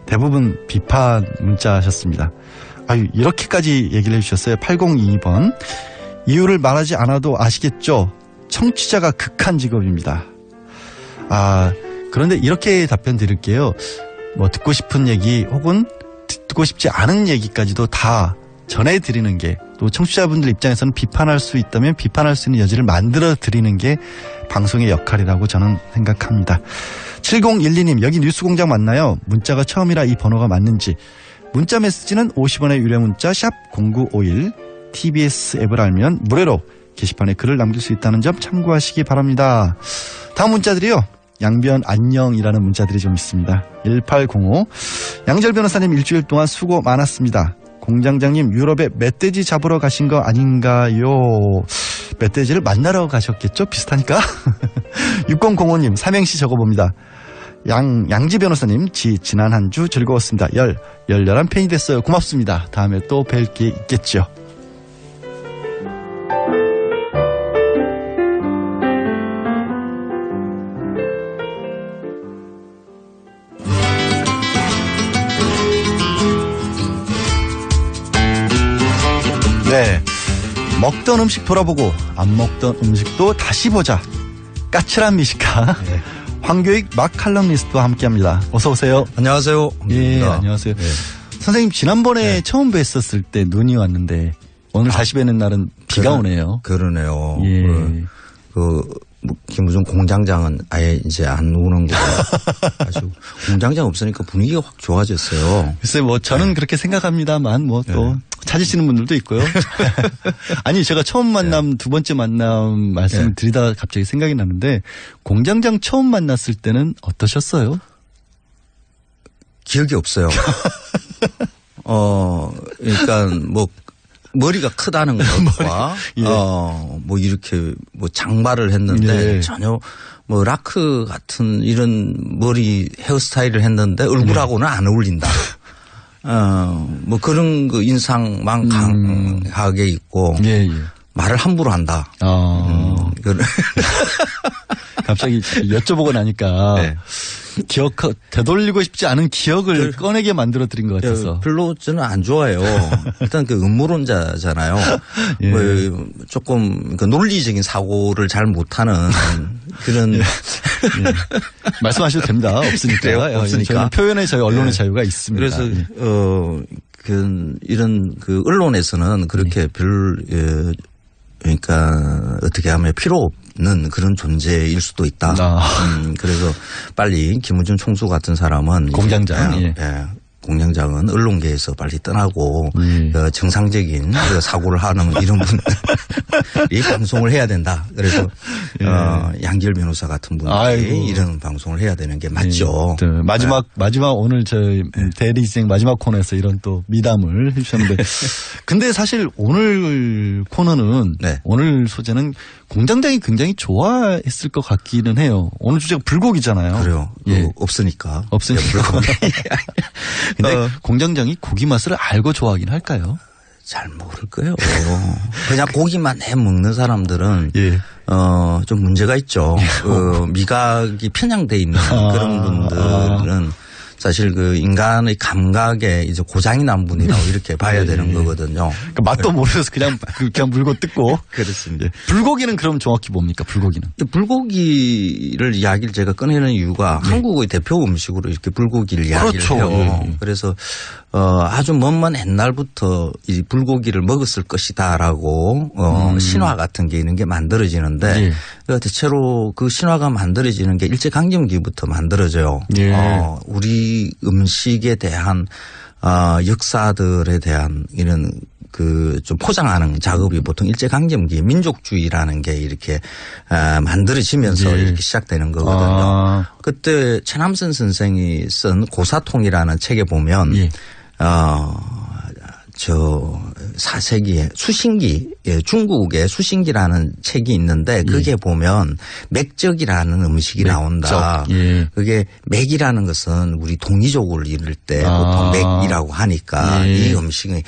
대부분 비판 문자 하셨습니다. 이렇게까지 얘기를 해주셨어요. 8022번. 이유를 말하지 않아도 아시겠죠? 청취자가 극한 직업입니다. 그런데 이렇게 답변 드릴게요. 듣고 싶은 얘기 혹은 듣고 싶지 않은 얘기까지도 다 전해드리는 게 또 청취자분들 입장에서는 비판할 수 있다면 비판할 수 있는 여지를 만들어 드리는 게 방송의 역할이라고 저는 생각합니다. 7012님 여기 뉴스공장 맞나요? 문자가 처음이라 이 번호가 맞는지. 문자 메시지는 50원의 유료 문자 샵 0951 TBS 앱을 알면 무료로 게시판에 글을 남길 수 있다는 점 참고하시기 바랍니다. 다음 문자들이요. 양변 안녕이라는 문자들이 좀 있습니다. 1805 양절 변호사님 일주일 동안 수고 많았습니다. 공장장님 유럽에 멧돼지 잡으러 가신 거 아닌가요? 멧돼지를 만나러 가셨겠죠? 비슷하니까. 6005님 삼행시 적어봅니다. 양지 변호사님 지난 한 주 즐거웠습니다. 열렬한 팬이 됐어요. 고맙습니다. 다음에 또 뵐 게 있겠죠. 네, 먹던 음식 돌아보고 안 먹던 음식도 다시 보자. 까칠한 미식가 황교익 막칼럼니스트와 함께합니다. 어서 오세요.
안녕하세요.
예, 안녕하세요. 선생님 지난번에 처음 뵀었을 때 눈이 왔는데 오늘 다시 뵈는 날은 비가 오네요.
그러네요.
예.
김우중 공장장은 아예 이제 안 오는 거고 아주 공장장 없으니까 분위기가 확 좋아졌어요.
글쎄 뭐 저는 그렇게 생각합니다만 뭐 또 찾으시는 분들도 있고요. 아니 제가 처음 만남 두 번째 만남 말씀을 드리다가 갑자기 생각이 나는데 공장장 처음 만났을 때는 어떠셨어요?
기억이 없어요. 그러니까 뭐 머리가 크다는 것과 뭐 이렇게 뭐 장발을 했는데 전혀 뭐 라크 같은 이런 머리 헤어스타일을 했는데 얼굴하고는 안 어울린다. 뭐 그런 그 인상만 강하게 있고 말을 함부로 한다.
갑자기 여쭤보고 나니까 되돌리고 싶지 않은 기억을 꺼내게 만들어 드린 것 같아서.
별로 저는 안 좋아해요. 일단 그 음모론자잖아요. 뭐 조금 그 논리적인 사고를 잘 못하는 그런.
말씀하셔도 됩니다. 없으니까.
없으니까.
표현의 저희 언론의 자유가 있습니다.
그래서 이런 그 언론에서는 그렇게 그러니까 어떻게 하면 필요 없는 그런 존재일 수도 있다. 그래서 빨리 김우중 총수 같은 사람은
공장장,
공장장은 언론계에서 빨리 떠나고 정상적인 사고를 하는 이런 분들이 방송을 해야 된다. 그래서 양기열 변호사 같은 분들이 이런 방송을 해야 되는 게 맞죠.
마지막 오늘 저희 대리진행 마지막 코너에서 이런 또 미담을 해주셨는데 근데 사실 오늘 코너는 오늘 소재는 공장장이 굉장히 좋아했을 것 같기는 해요. 오늘 주제가 불고기잖아요.
그래요. 없으니까.
근데 공장장이 고기 맛을 알고 좋아하긴 할까요?
잘 모를 거예요. 그냥 고기만 해 먹는 사람들은 좀 문제가 있죠. 미각이 편향돼 있는 그런 분들은 사실 그 인간의 감각에 이제 고장이 난 분이라고 이렇게 봐야 되는 거거든요.
그러니까 맛도 모르셔서 그냥 물고 뜯고.
그렇습니다.
불고기는 그럼 정확히 뭡니까? 불고기는?
불고기를 이야기를 제가 꺼내는 이유가 한국의 대표 음식으로 이렇게 불고기를 이야기를 해요. 그래서 아주 먼 옛날부터 이 불고기를 먹었을 것이다라고 신화 같은 게 있는 게 만들어지는데 대체로 그 신화가 만들어지는 게 일제강점기부터 만들어져요. 우리 음식에 대한 역사들에 대한 이런 그 좀 포장하는 작업이 보통 일제강점기 민족주의라는 게 이렇게 만들어지면서 이렇게 시작되는 거거든요. 그때 최남선 선생이 쓴 고사통이라는 책에 보면 저 4세기에 수신기, 중국의 수신기라는 책이 있는데 그게 보면 맥적이라는 음식이 나온다. 그게 맥이라는 것은 우리 동이족을 이룰 때 보통 맥이라고 하니까 이 음식이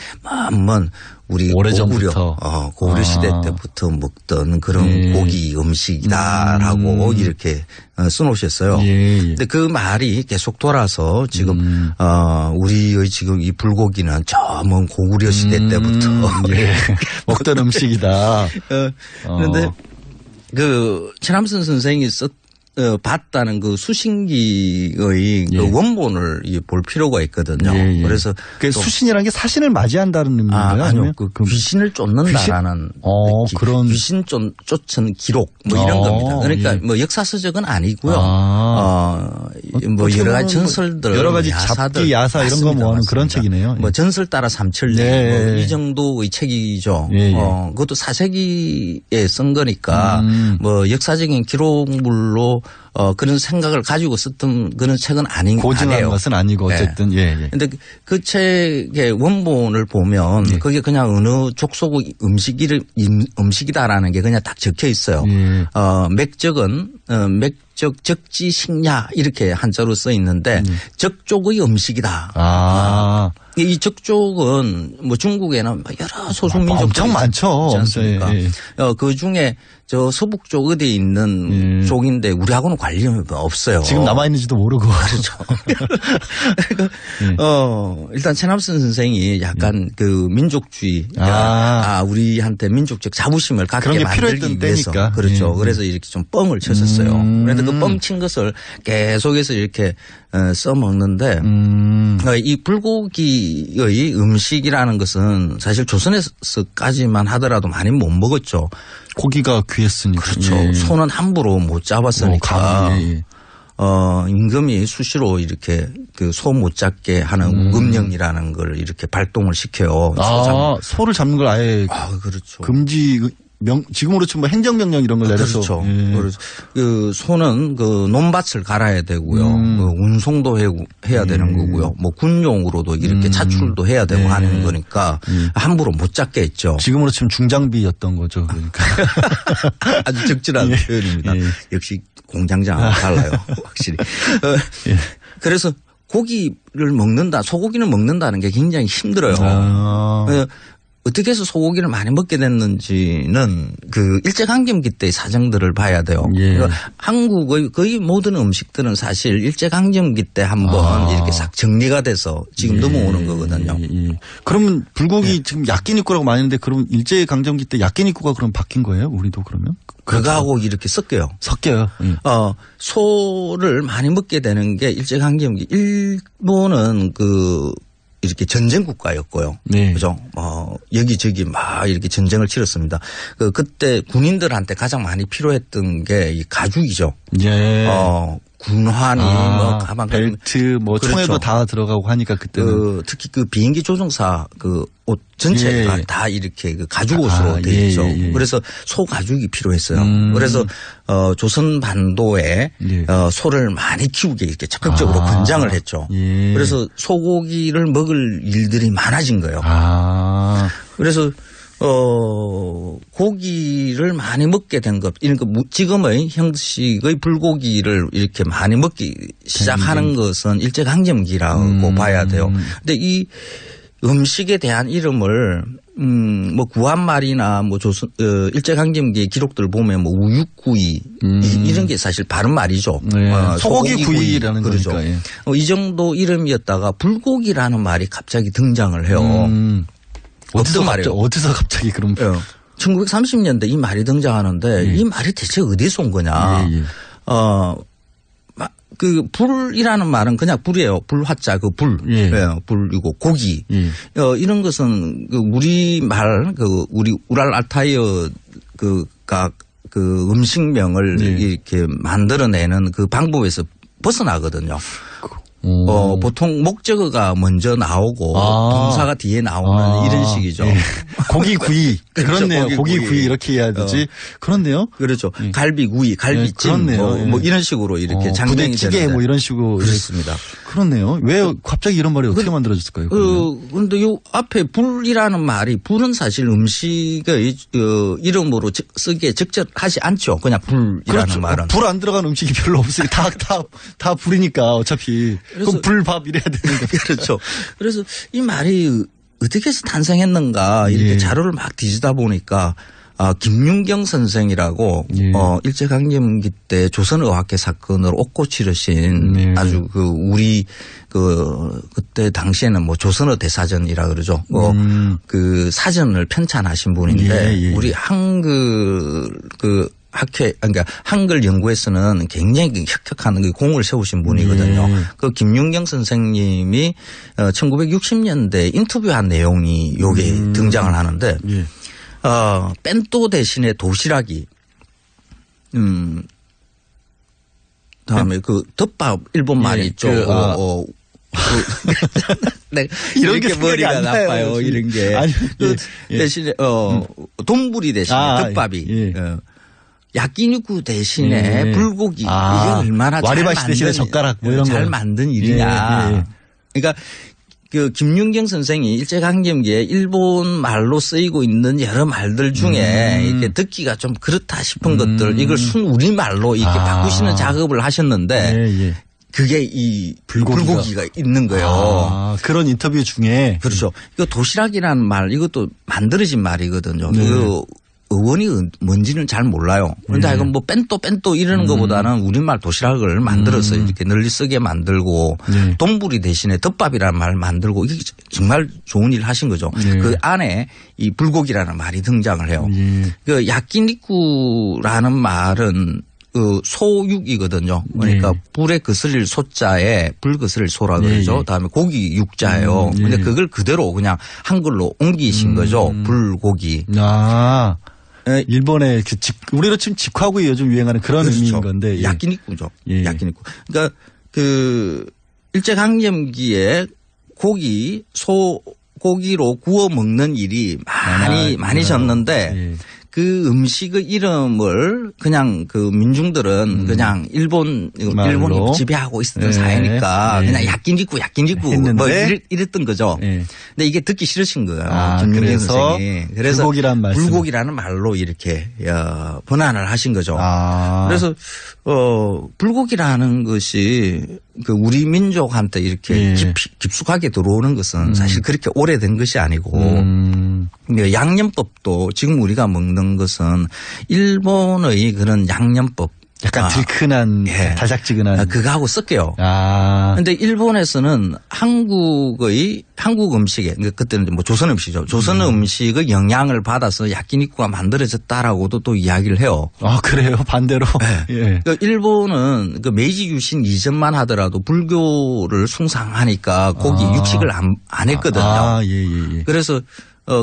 먼 우리 고구려 시대 때부터 먹던 그런 고기 음식이다라고 이렇게 써놓으셨어요. 근데 그 말이 계속 돌아서 지금 우리의 지금 이 불고기는 저 먼 고구려 시대 때부터
먹던 음식이다.
그런데 그 최남선 선생이 봤다는 그 수신기의 그 원본을 볼 필요가 있거든요. 그래서
그 수신이라는 게 사신을 맞이한다는 의미인가요?
아니요. 그 귀신을 쫓는다라는
그런
귀신 쫓은 기록 뭐 이런 겁니다. 그러니까 뭐 역사서적은 아니고요. 뭐 여러 가지 전설들,
여러 가지 잡기, 야사 이런 거 모아놓은 그런 책이네요.
뭐 전설 따라 삼천리 뭐 이 정도의 책이죠. 그것도 4세기에 쓴 거니까 뭐 역사적인 기록물로 그런 생각을 가지고 썼던 그런 책은 아닌 것 같아요.
고증한 것은 아니고 어쨌든
그런데 그 책의 원본을 보면 그게 그냥 어느 족속의 음식이다라는 게 그냥 딱 적혀 있어요. 맥적은 맥적 적지식야 이렇게 한자로 써 있는데 적족의 음식이다. 이 적족은 뭐 중국에는 여러 소수민족
엄청 많죠.
않습니까? 그 중에 저 서북 쪽 어디에 있는 쪽인데 우리하고는 관련이 없어요.
지금 남아있는지도 모르고.
그렇죠. 일단 최남선 선생이 약간 그 민족주의, 우리한테 민족적 자부심을 갖게 만들기 위해서. 때니까. 그렇죠. 그래서 이렇게 좀 뻥을 쳤었어요. 그런데 그 뻥 친 것을 계속해서 이렇게 써먹는데 이 불고기 고기의 음식이라는 것은 사실 조선에서까지만 하더라도 많이 못 먹었죠.
고기가 귀했으니까.
그렇죠.
예.
소는 함부로 못 잡았으니까. 임금이 수시로 이렇게 그 소 못 잡게 하는 우금령이라는 걸 이렇게 발동을 시켜요.
소를 잡는 걸 아예
그렇죠.
금지 지금으로 치면 뭐 행정명령 이런 걸 내려서.
그렇죠. 그래서 그 소는 그 논밭을 갈아야 되고요. 그 운송도 해야 되는 거고요. 뭐 군용으로도 이렇게 차출도 해야 되고 하는 거니까 함부로 못 잡게 했죠.
지금으로 치면 중장비였던 거죠. 그러니까.
아주 적절한 표현입니다. 역시 공장장하고 달라요. 확실히. 그래서 고기를 먹는다, 소고기를 먹는다는 게 굉장히 힘들어요. 어떻게 해서 소고기를 많이 먹게 됐는지는 그 일제강점기 때의 사정들을 봐야 돼요. 그러니까 한국의 거의 모든 음식들은 사실 일제강점기 때 한번 이렇게 싹 정리가 돼서 지금 넘어오는 거거든요.
그러면 불고기 지금 야끼니쿠라고 많이 했는데 그럼 일제강점기 때 야끼니쿠가 그럼 바뀐 거예요? 우리도 그러면?
그거하고 이렇게 섞여요. 소를 많이 먹게 되는 게 일제강점기. 일본은 이렇게 전쟁 국가였고요. 그죠? 여기저기 막 이렇게 전쟁을 치렀습니다. 그때 군인들한테 가장 많이 필요했던 게 이 가죽이죠. 군환이 뭐 가방
벨트 뭐
그렇죠.
총에도 다 들어가고 하니까 그때는
특히 그 비행기 조종사 그 옷 전체가 다 이렇게 그 가죽 옷으로 되어 있죠. 그래서 소 가죽이 필요했어요. 그래서 조선 반도에 소를 많이 키우게 이렇게 적극적으로 권장을 했죠. 그래서 소고기를 먹을 일들이 많아진 거예요. 그래서 고기를 많이 먹게 된 것. 그러니까 지금의 형식의 불고기를 이렇게 많이 먹기 시작하는 것은 일제강점기라고 봐야 돼요. 근데 이 음식에 대한 이름을 뭐 구한말이나 뭐 일제강점기 기록들 보면 뭐 우육구이 이런 게 사실 바른 말이죠.
소고기 구이라는
그렇죠.
거니까.
이 정도 이름이었다가 불고기라는 말이 갑자기 등장을 해요.
어디서 갑자기 그럼?
1930년대 이 말이 등장하는데 이 말이 대체 어디서 온 거냐? 그 불이라는 말은 그냥 불이에요. 불화자 그 불, 불이고 고기 이런 것은 그 우리 말 그 우리 우랄 알타이어 그 음식명을 이렇게 만들어내는 그 방법에서 벗어나거든요. 보통 목적어가 먼저 나오고 동사가 뒤에 나오는 이런 식이죠.
고기 구이.
그렇죠.
그렇네요. 고기 구이 이렇게 해야 되지. 그렇네요.
그렇죠. 갈비 구이, 갈비찜 뭐 이런 식으로 이렇게 장면이
부대찌개 뭐 이런 식으로.
그렇습니다.
그렇네요. 왜 갑자기 이런 말이 어떻게 만들어졌을까요?
그런데 요 앞에 불이라는 말이 불은 사실 음식의 이름으로 쓰기에 적절하지 않죠. 그냥 불이라는 말은.
불 안 들어간 음식이 별로 없으니 다 불이니까 어차피. 그럼 불밥 이래야 되는 거.
그렇죠. 그래서 이 말이 어떻게 해서 탄생했는가 이렇게 자료를 막 뒤지다 보니까 김윤경 선생이라고 일제강점기 때 조선의학회 사건을 옥고치르신 아주 우리 그때 당시에는 뭐 조선어 대사전이라 그러죠. 그 사전을 편찬하신 분인데 우리 한글 그러니까 한글 연구에서는 굉장히 혁혁한 공을 세우신 분이거든요. 그 김윤경 선생님이 1960년대 인터뷰한 내용이 여기에 등장을 하는데 뺀또 대신에 도시락이 다음에 그 덮밥 일본 말이 있죠. 이런 게 머리가 나빠요. 이런 게 대신에 돈부리 대신에 덮밥이. 야끼니쿠 대신에 불고기 이게 얼마나
와리바시 대신에 젓가락 뭐 이런
잘 만든 일이냐. 그러니까 그 김윤경 선생이 일제강점기에 일본 말로 쓰이고 있는 여러 말들 중에 이렇게 듣기가 좀 그렇다 싶은 것들 이걸 순 우리 말로 이렇게 바꾸시는 작업을 하셨는데. 그게 이 불고기가 있는 거예요.
그런 인터뷰 중에.
그렇죠. 이거 도시락이라는 말 이것도 만들어진 말이거든요. 그 어원이 뭔지는 잘 몰라요. 그런데 이건 뭐 뺀또 이러는 것보다는 우리말 도시락을 만들어서 이렇게 널리 쓰게 만들고 돈부리 대신에 덮밥이라는 말을 만들고 이게 정말 좋은 일 하신 거죠. 그 안에 이 불고기라는 말이 등장을 해요. 그 야끼니쿠라는 말은 그 소육이거든요. 그러니까 불에 거스릴 소자에 불 거스릴 소라 그러죠. 그다음에 고기 육자예요. 근데 그걸 그대로 그냥 한글로 옮기신 거죠. 불고기.
아. 일본의 그 우리로 치면 직화구이 요즘 유행하는 그런
그렇죠.
의미인 건데.
야끼니쿠죠. 야끼니쿠. 그러니까 그 일제강점기에 소고기로 구워 먹는 일이 많이셨는데 그 음식의 이름을 그냥 그 민중들은 그냥 일본이 지배하고 있었던 사회니까 그냥 야끼니쿠 뭐 이랬던 거죠. 근데 이게 듣기 싫으신 거예요. 김용진 선생이. 그래서 불고기라는 말로 이렇게 번안을 하신 거죠. 그래서 불고기라는 것이 그 우리 민족한테 이렇게 깊숙하게 들어오는 것은 사실 그렇게 오래된 것이 아니고 양념법도 지금 우리가 먹는 것은 일본의 그런 양념법
약간 들큰한 달짝지근한
그거하고 섞여요. 그런데 일본에서는 한국 음식에 그때는 뭐 조선 음식이죠. 조선 음식의 영향을 받아서 야끼니쿠가 만들어졌다라고도 또 이야기를 해요.
아 그래요? 반대로.
그러니까 일본은 그 메이지 유신 이전만 하더라도 불교를 숭상하니까 고기 육식을 안 했거든요. 그래서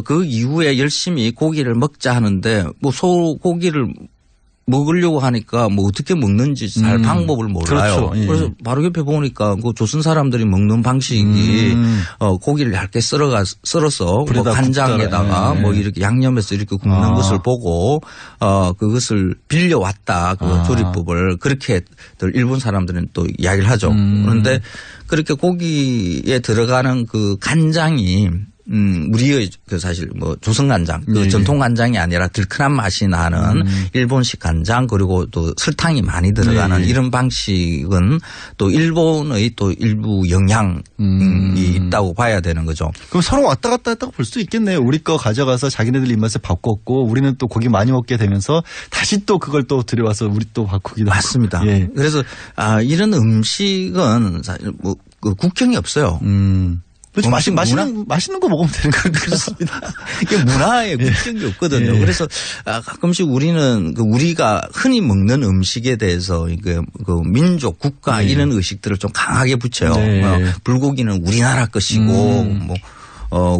그 이후에 열심히 고기를 먹자 하는데 뭐 소고기를 먹으려고 하니까 뭐 어떻게 먹는지 잘 방법을 몰라요.
그렇죠.
그래서 바로 옆에 보니까 그 조선 사람들이 먹는 방식이 고기를 얇게 썰어서 뭐 간장에다가 뭐 이렇게 양념해서 이렇게 굽는 것을 보고 그것을 빌려왔다. 그 조리법을 그렇게 일본 사람들은 또 이야기를 하죠. 그런데 그렇게 고기에 들어가는 그 간장이 우리의 그 사실 뭐 조선 간장, 그 전통 간장이 아니라 들큰한 맛이 나는 일본식 간장 그리고 또 설탕이 많이 들어가는 이런 방식은 또 일본의 또 일부 영향이 있다고 봐야 되는 거죠.
그럼 서로 왔다 갔다 했다고 볼 수 있겠네요. 우리 거 가져가서 자기네들 입맛에 바꿨고 우리는 또 고기 많이 먹게 되면서 다시 또 그걸 또 들여와서 우리 또 바꾸기도 하고.
맞습니다. 그래서 이런 음식은 사실 뭐 그 국경이 없어요.
그렇죠. 맛있는 거 먹으면 되는 거 그렇습니다.
이게 문화에 국경이 없거든요. 그래서 가끔씩 우리는 우리가 흔히 먹는 음식에 대해서 그 민족, 국가 이런 의식들을 좀 강하게 붙여요. 불고기는 우리나라 것이고 뭐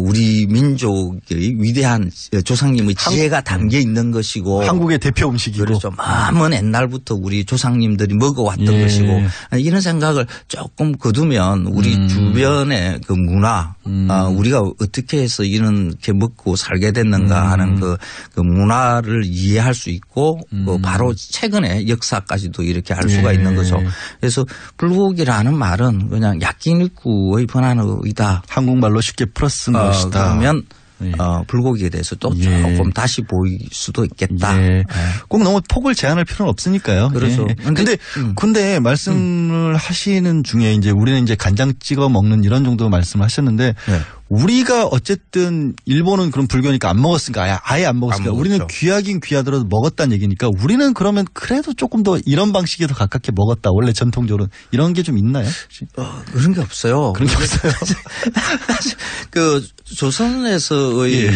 우리 민족의 위대한 조상님의 지혜가 담겨 있는 것이고
한국의 대표 음식이고
그렇죠. 먼 옛날부터 우리 조상님들이 먹어왔던 것이고 이런 생각을 조금 거두면 우리 주변의 그 문화 우리가 어떻게 해서 이렇게 먹고 살게 됐는가 하는 그 문화를 이해할 수 있고 바로 최근의 역사까지도 이렇게 알 수가 있는 거죠. 그래서 불고기라는 말은 그냥 야끼니쿠의 번안어이다.
한국말로 쉽게 플러스 것이다.
그러면 불고기에 대해서 또 조금 다시 보일 수도 있겠다.
꼭 너무 폭을 제한할 필요는 없으니까요.
그렇죠.
근데 말씀을 하시는 중에 이제 우리는 이제 간장 찍어 먹는 이런 정도 말씀을 하셨는데 우리가 어쨌든 일본은 그럼 불교니까 안 먹었으니까 아예 안 먹었으니까 우리는 귀하긴 귀하더라도 먹었다는 얘기니까 우리는 그러면 그래도 조금 더 이런 방식에 더 가깝게 먹었다. 원래 전통적으로 이런 게 좀 있나요?
그런 게 없어요.
그런 게 없어요.
그 조선에서의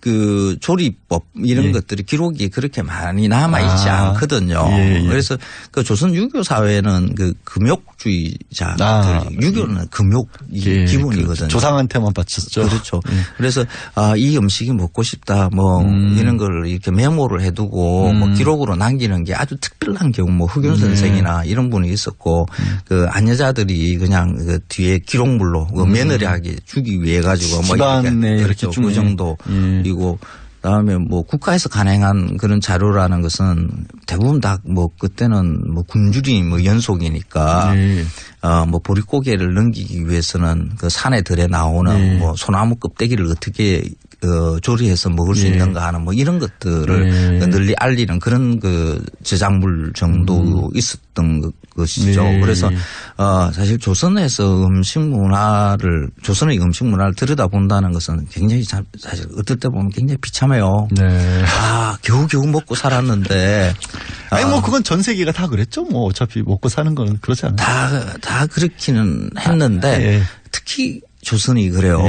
그 조리법 이런 것들이 기록이 그렇게 많이 남아 있지 않거든요. 그래서 그 조선 유교 사회는 그 금욕주의자들 유교는 금욕이 기본이거든요.
그렇죠. 조상한테만 바쳤죠.
그렇죠. 그래서 이 음식이 먹고 싶다 뭐 이런 걸 이렇게 메모를 해두고 뭐 기록으로 남기는 게 아주 특별한 경우 뭐 흑윤 선생이나 이런 분이 있었고 그 안여자들이 그냥 그 뒤에 기록물로 그 며느리하게 주기 위해 가지고 뭐 이렇게 그 정도이고 그다음에 뭐 국가에서 간행한 그런 자료라는 것은 대부분 다 뭐 그때는 뭐 굶주리 뭐 연속이니까 뭐 보릿고개를 넘기기 위해서는 그 산에 들에 나오는 뭐 소나무 껍데기를 어떻게 조리해서 먹을 수 있는가 하는 뭐 이런 것들을 널리 알리는 그런 그 저작물 정도 있었던 것이죠. 그래서 사실 조선의 음식 문화를 들여다본다는 것은 굉장히 사실 어떨 때 보면 굉장히 비참해요. 겨우겨우 먹고 살았는데
아니 뭐 그건 전 세계가 다 그랬죠. 뭐 어차피 먹고 사는 건 그렇지 않아요.
다 그렇기는 했는데 특히 조선이 그래요.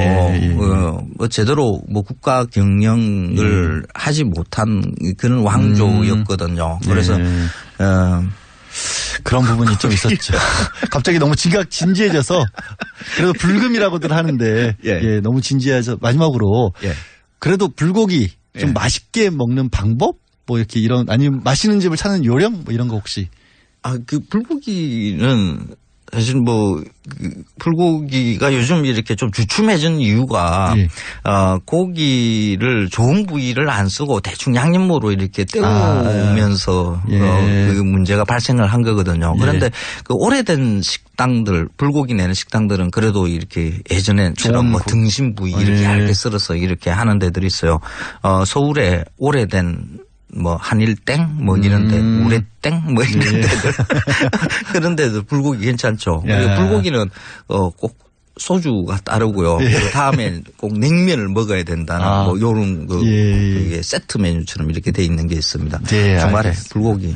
뭐 제대로 뭐 국가 경영을 하지 못한 그런 왕조였거든요. 그래서
그런 부분이 좀 있었죠. 갑자기 너무 진지해져서 그래도 불금이라고들 하는데 예, 너무 진지해서 마지막으로 그래도 불고기 좀 맛있게 먹는 방법 뭐 이렇게 이런 아니면 맛있는 집을 찾는 요령 뭐 이런 거 혹시
그 불고기는 사실 불고기가 요즘 이렇게 좀 주춤해진 이유가 고기를 좋은 부위를 안 쓰고 대충 양념으로 이렇게 때우면서 그 문제가 발생을 한 거거든요. 그런데 그 오래된 식당들 불고기 내는 식당들은 그래도 이렇게 예전에처럼 등심 부위 이렇게 얇게 썰어서 이렇게 하는 데들이 있어요. 서울에 오래된 한일땡 이런데 우레땡 이런 데들 그런 데들 불고기 괜찮죠. 불고기는 꼭 소주가 따르고요. 그리고 다음에 꼭 냉면을 먹어야 된다는 요런 그게 세트 메뉴처럼 이렇게 돼 있는 게 있습니다. 주말에 불고기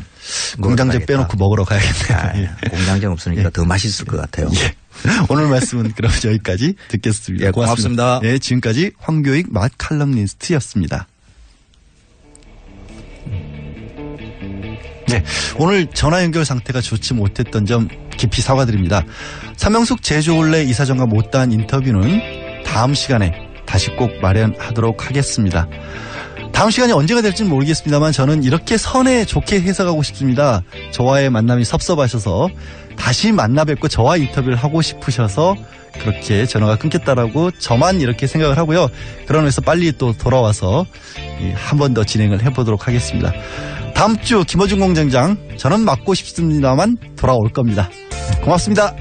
공장제 빼놓고 먹으러 가야겠네요.
공장제 없으니까 더 맛있을 것 같아요.
오늘 말씀은 그럼 여기까지 듣겠습니다.
고맙습니다.
지금까지 황교익 맛 칼럼니스트였습니다. 오늘 전화 연결 상태가 좋지 못했던 점 깊이 사과드립니다. 삼명숙 제주올레 이사장과 못다한 인터뷰는 다음 시간에 다시 꼭 마련하도록 하겠습니다. 다음 시간이 언제가 될지는 모르겠습니다만 저는 이렇게 선에 좋게 해석하고 싶습니다. 저와의 만남이 섭섭하셔서 다시 만나 뵙고 저와 인터뷰를 하고 싶으셔서 그렇게 전화가 끊겼다라고 저만 이렇게 생각을 하고요. 그러면서 빨리 또 돌아와서 한 번 더 진행을 해보도록 하겠습니다. 다음 주 김어준 공장장 저는 맡고 싶습니다만 돌아올 겁니다. 고맙습니다.